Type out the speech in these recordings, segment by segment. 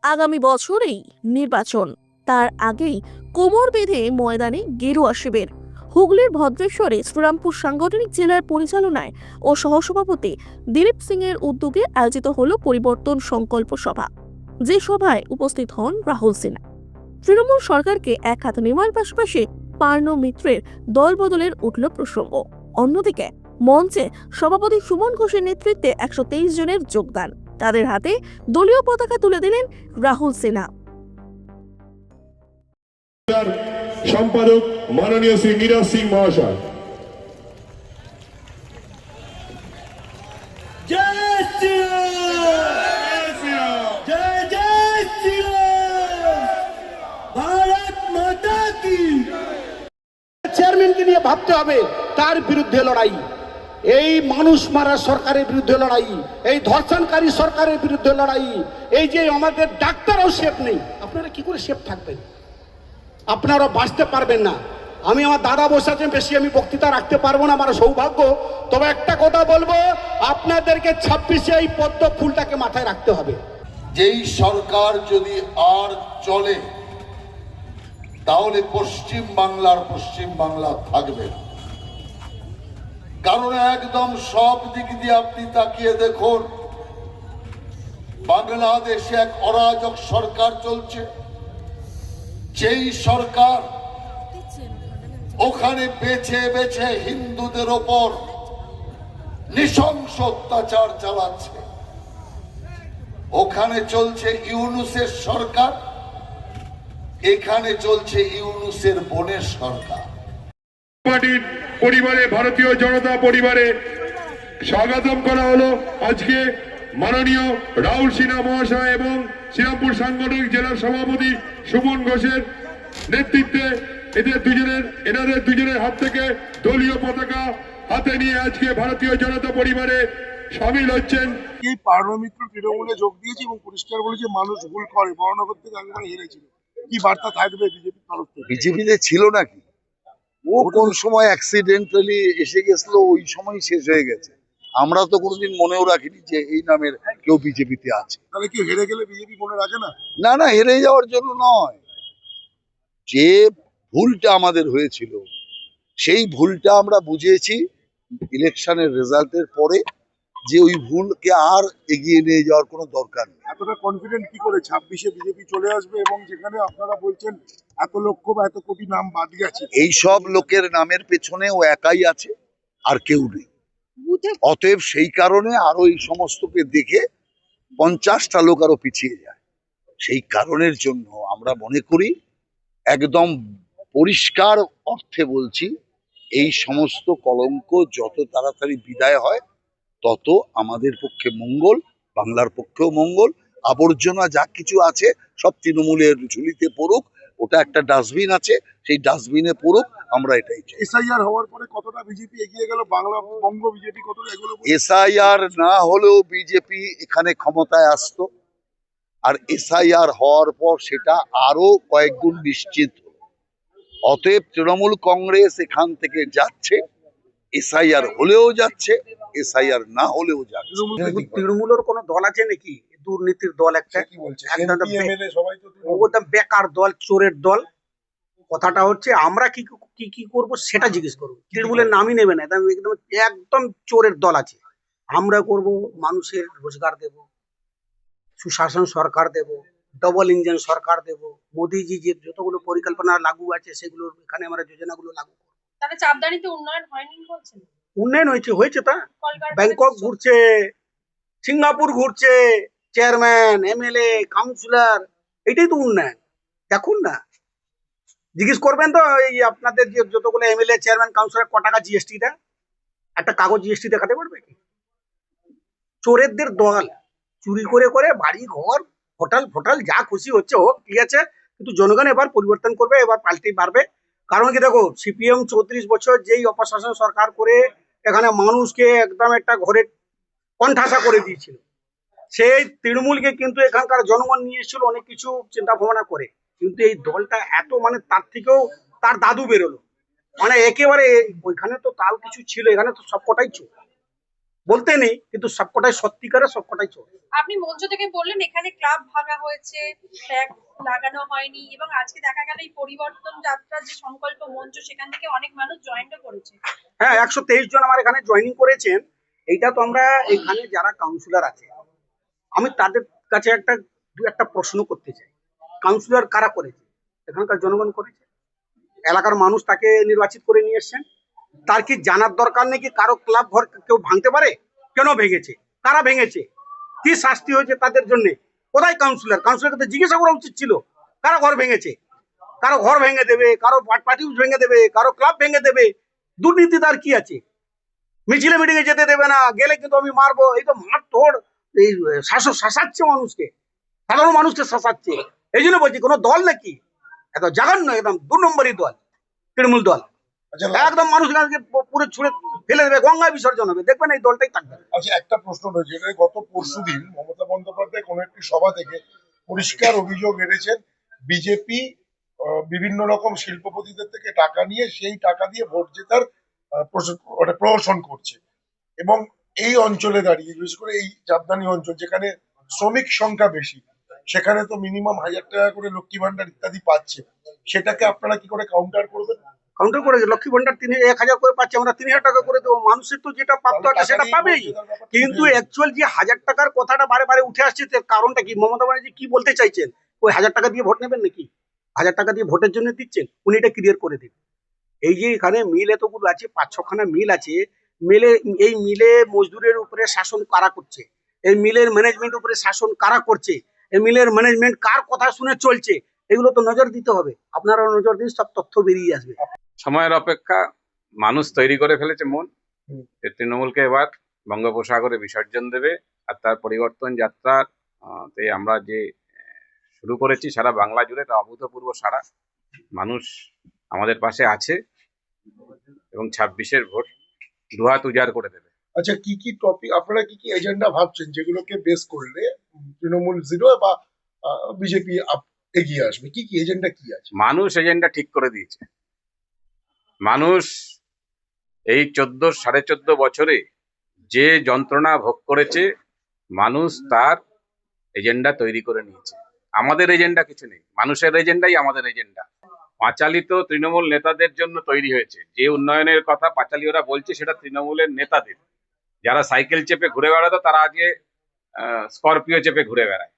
আগামী বছরেই নির্বাচন, তার আগেই কোমর বেঁধে ময়দানে গেরুয়া শিবির। হুগলির ভদ্রেশ্বরে শ্রীরামপুর সাংগঠনিক জেলার পরিচালনায় ও সহসভাপতি দিলীপ সিং এর উদ্যোগে আয়োজিত হলো পরিবর্তন সংকল্প সভা। যে সভায় উপস্থিত হন রাহুল সিনহা। তৃণমূল সরকারকে এক হাত নেওয়ার পাশাপাশি পার্নো মিত্রের দল বদলের উঠল প্রসঙ্গ। অন্যদিকে মঞ্চে সভাপতি সুমন ঘোষের নেতৃত্বে 123 জনের যোগদান। তাদের হাতে দলীয় পতাকা তুলে দিলেন রাহুল সিনহা। সম্পাদক মাননীয় শ্রী নীরজ সিং মহাশয়। চেয়ারম্যানকে নিয়ে ভাবতে হবে, তার বিরুদ্ধে লড়াই, এই মানুষ মারা সরকারের বিরুদ্ধে লড়াই, এই ধর্ষণকারী সরকারের বিরুদ্ধে লড়াই। এই যে আমাদের ডাক্তারও সেফ নেই, আপনারা কি করে সেফ থাকবেন? আপনারা বাঁচতে পারবেন না। আমি আমার দাদা বসে আছেন, বেশি আমি বক্তৃতা রাখতে পারবো না, আমার সৌভাগ্য। তবে একটা কথা বলবো, আপনাদেরকে 26-এ এই পদ্ম ফুলটাকে মাথায় রাখতে হবে। যেই সরকার যদি আর চলে তাহলে পশ্চিম বাংলা থাকবে না। কারণ একদম সব দিক দিয়ে আপনি তাকিয়ে দেখুন, বাংলাদেশে এক অরাজক সরকার চলছে। যেই সরকার ওখানে বেছে বেছে হিন্দুদের ওপর নৃশংস অত্যাচার চালাচ্ছে। ওখানে চলছে ইউনূসের সরকার, এখানে চলছে ইউনূসের বোনের সরকার। পার্টির পরিবারে, ভারতীয় জনতা পরিবারে স্বাগতম করা হলো আজকে মাননীয় রাহুল সিনহা মহাশয় এবং শ্রীরামপুর সাংগঠনিক জেলার সভাপতি সুমন ঘোষের নেতৃত্বে। এনাদের দুজনের হাত থেকে দলীয় পতাকা হাতে নিয়ে আজকে ভারতীয় জনতা পরিবারে সামিল হচ্ছেন। এই পার্বমিত্র তৃণমূলে যোগ দিয়েছে এবং পরিষ্কার বলেছে মানুষ ভুল করে, বড়নগর থেকে একেবারে হেরেছিল। কি বার্তা থাকবে বিজেপির তরফ থেকে? বিজেপিতে ছিল নাকি? ও কোন সময় অ্যাক্সিডেন্টালি এসে গেছিল, ওই সময় শেষ হয়ে গেছে। আমরা তো কোনোদিন মনেও রাখিনি যে এই নামের কেউ বিজেপিতে আছে। তাহলে কি হেরে গেলে বিজেপি মনে রাখে না? না না, হেরে যাওয়ার জন্য নয়, যে ভুলটা আমাদের হয়েছিল সেই ভুলটা আমরা বুঝেছি ইলেকশনের রেজাল্টের পরে, যে ওই ভুলকে আর এগিয়ে নিয়ে যাওয়ার কোনো দরকার নেই। এতটা কনফিডেন্ট কি করে 26-এ বিজেপি চলে আসবে, এবং যেখানে আপনারা বলছেন এত লক্ষ বা এত কোটি নাম বাদ গেছে? এই সব লোকের নামের পেছনে ও একাই আছে, আর কেউ নেই। অতএব সেই কারণে আরো এই সমস্তকে দেখে 50টা লোক আরো পিছিয়ে যায়। সেই কারণের জন্য আমরা মনে করি, একদম পরিষ্কার অর্থে বলছি, এই সমস্ত কলঙ্ক যত তাড়াতাড়ি বিদায় হয় তত আমাদের পক্ষে মঙ্গল, বাংলার পক্ষেও মঙ্গল। আবর্জনা যা কিছু আছে সব তৃণমূলের ঝুলিতে পড়ুক, ওটা একটা ডাস্টবিন আছে, সেই ডাস্টবিনে পড়ুক, আমরা এটাই চাই। এসআইআর হওয়ার পরে কতটা বিজেপি এগিয়ে গেল, বঙ্গ বিজেপি কতটা এগুলো? এসআইআর না হলেও বিজেপি এখানে ক্ষমতায় আসতো, আর এসআইআর হওয়ার পর সেটা আরো কয়েক গুণ নিশ্চিত হলো। অতএব তৃণমূল কংগ্রেস এখান থেকে যাচ্ছে, এসআইআর হলেও যাচ্ছে, এসআইআর না হলেও যাচ্ছে। তৃণমূলের কোন দল আছে নাকি? দুর্নীতির দল একটা, কি বলছে? একদম MP, MLA সবাই তো একদম বেকার দল, চোরের দল। কথাটা হচ্ছে আমরা কি কি কি করব সেটা জিজ্ঞেস করবো। তৃণমূলের নামই নেবে না, একদম একদম একদম চোরের দল আছে। আমরা করব, মানুষের রোজগার দেব, সুশাসন সরকার দেব, ডবল ইঞ্জিন সরকার দেব, মোদিজি যে যতগুলো পরিকল্পনা লাগু আছে সেগুলো এখানে আমরা যোজনাগুলো লাগু করব। তাহলে চাপদানিতে উন্নয়ন হয়নি বলছেন? উন্নয়ন হয়েছে তা ব্যাংকক ঘুরছে, সিঙ্গাপুর ঘুরছে, চেয়ারম্যান, এমএলএ, কাউন্সিলর, এটাই তো উন্নয়ন। দেখুন না, জিজ্ঞেস করবেন তো এই আপনাদের যে যতগুলো এমএলএ, চেয়ারম্যান, কাউন্সিলর ক টাকা জিএসটি দেয়? একটা কাগজ জিএসটি দেখাতে পারবে কি? চোরেদের দল, চুরি করে করে বাড়ি ঘর, হোটেল যা খুশি হচ্ছে হোক, ঠিক আছে, কিন্তু জনগণ এবার পরিবর্তন করবে, এবার পাল্টে পারবে। কারণ কি দেখো, সিপিএম 34 বছর যেই অপশাসন সরকার করে এখানে মানুষকে একদম একটা ঘরে কণ্ঠাসা করে দিয়েছিল, সেই তৃণমূলকে কিন্তু এখানকার জনগণ নিয়ে এসেছিল অনেক কিছু চিন্তা ভাবনা করে। কিন্তু এই দলটা এত, মানে তার থেকেও তার দাদু বেরোলো, মানে একেবারে ওইখানে তো তাও কিছু ছিল, এখানে তো সবকটাই চোর। বলতে নেই, কিন্তু সবকটাই সত্যিকারে, সবকটাই চোর। আপনি মঞ্চ থেকে বললেন এখানে ক্লাব ভাঙা হয়েছে, ফ্ল্যাগ লাগানো হয়নি, এবং আজকে দেখা গেল এই পরিবর্তন যাত্রার যে সংকল্প মঞ্চ সেখান থেকে অনেক মানুষ জয়েন্টও করেছে। হ্যাঁ, 123 জন আমার এখানে জয়েনিং করেছেন। এইটা তো আমরা এখানে যারা কাউন্সিলর আছে, আমি তাদের কাছে একটা প্রশ্ন করতে চাই। কাউন্সিলর কারা করেছে? এখানকার জনগণ করেছে, এলাকার মানুষ তাকে নির্বাচিত করে নিয়ে এসছেন। তার কি জানার দরকার নেই কি কারো ক্লাব ঘর কেউ ভাঙতে পারে? কেন ভেঙেছে, কারা ভেঙেছে, কি শাস্তি হয়েছে তাদের জন্য? কোথায় কাউন্সিলর? কাউন্সিলরকে তো জিজ্ঞাসা করা উচিত ছিল কারা ঘর ভেঙেছে। কারো ঘর ভেঙে দেবে, কারো পার্টি ভেঙে দেবে, কারো ক্লাব ভেঙে দেবে। দুর্নীতি তার কি আছে? মিছিলে মিটিংয়ে যেতে দেবে না, গেলে কিন্তু আমি মারবো, এই তো মারধর, এই শাসক শাসাচ্ছে মানুষকে, সাধারণ মানুষকে শাসাচ্ছে। এই জন্য বলছি কোনো দল নাকি, এত জাগান্ন একদম 2 নম্বরই দল, তৃণমূল দল। আচ্ছা একদম মানুষকে পুরো ছুঁড়ে ফেলে দেবে, গঙ্গায় বিসর্জন হবে, দেখবেন এই দলটাই থাকবে। আচ্ছা, একটা প্রশ্ন রয়েছে। এটা গত পরশুদিন মমতা বন্দ্যোপাধ্যায় কোনো একটি সভা থেকে পরিষ্কার অভিযোগ এনেছেন বিজেপি বিভিন্ন রকম শিল্পপতিদের থেকে টাকা নিয়ে সেই টাকা দিয়ে ভোট জেতার প্রহসন করছে, এবং এই অঞ্চলে দাঁড়িয়ে বিশেষ করে এই চাঁদদানি অঞ্চল যেখানে শ্রমিক সংখ্যা বেশি, সেখানে তো মিনিমাম 1000 টাকা করে লক্ষ্মী ভান্ডার ইত্যাদি পাচ্ছে। সেটাকে আপনারা কি করে কাউন্টার করবেন? কাউন্টার করে লক্ষ্মী ভান্ডার 1000 করে পাচ্ছে, আমরা 3000 টাকা করে দেবো। মানুষের তো যেটা প্রাপ্ত আছে সেটা পাবেই, কিন্তু অ্যাকচুয়াল যে 1000 টাকার কথাটা বারে বারে উঠে আসছে, তার কারণটা কি? মমতা ব্যানার্জি কি বলতে চাইছেন? ওই 1000 টাকা দিয়ে ভোট নেবেন নাকি? 1000 টাকা দিয়ে ভোটের জন্য দিচ্ছেন? উনি এটা ক্লিয়ার করে দিন। এই যে এখানে মিল এতগুলো আছে, 5-6খানা মিল আছে, এই মিলে মজদুরের উপরে শাসন কারা করছে? এই মিলের ম্যানেজমেন্ট উপরে শাসন কারা করছে? এই মিলের ম্যানেজমেন্ট কার কথা শুনে চলছে? এগুলো তো নজর দিতে হবে। আপনারা নজর দিন, সব তথ্য বেরিয়ে আসবে। সময়ের অপেক্ষা, মানুষ তৈরি করে ফেলেছে মন যে তৃণমূলকে এবার বঙ্গোপসাগরে বিসর্জন দেবে। আর তার পরিবর্তন যাত্রার তে আমরা যে শুরু করেছি সারা বাংলা জুড়ে, তা অভূতপূর্ব সারা। মানুষ আমাদের পাশে আছে এবং 26-এর ভোট দুহাত উজাড় করে দেবে। আচ্ছা, কি কি টপিক আপনারা কি কি এজেন্ডা ভাবছেন যেগুলোকে বেস করলে তৃণমূল 0 বা বিজেপি এগিয়ে আসবে? কি কি এজেন্ডা কি আছে? মানুষ এজেন্ডা ঠিক করে দিয়েছে। মানুষ এই 14-14.5 বছরে যে যন্ত্রণা ভোগ করেছে, মানুষ তার এজেন্ডা তৈরি করে নিয়েছে। আমাদের এজেন্ডা কিছু নেই, মানুষের এজেন্ডাই আমাদের এজেন্ডা। পাঁচালী তো তৃণমূল নেতাদের জন্য তৈরি হয়েছে। যে উন্নয়নের কথা পাঁচালী ওরা বলছে সেটা তৃণমূলের নেতাদের। যারা সাইকেল চেপে ঘুরে বেড়াতো তারা আজকে স্করপিও চেপে ঘুরে বেড়ায়।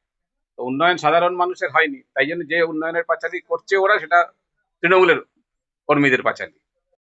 তো উন্নয়ন সাধারণ মানুষের হয়নি, তাই জন্য যে উন্নয়নের পাঁচালী করছে ওরা, সেটা তৃণমূলের কর্মীদের পাঁচালী।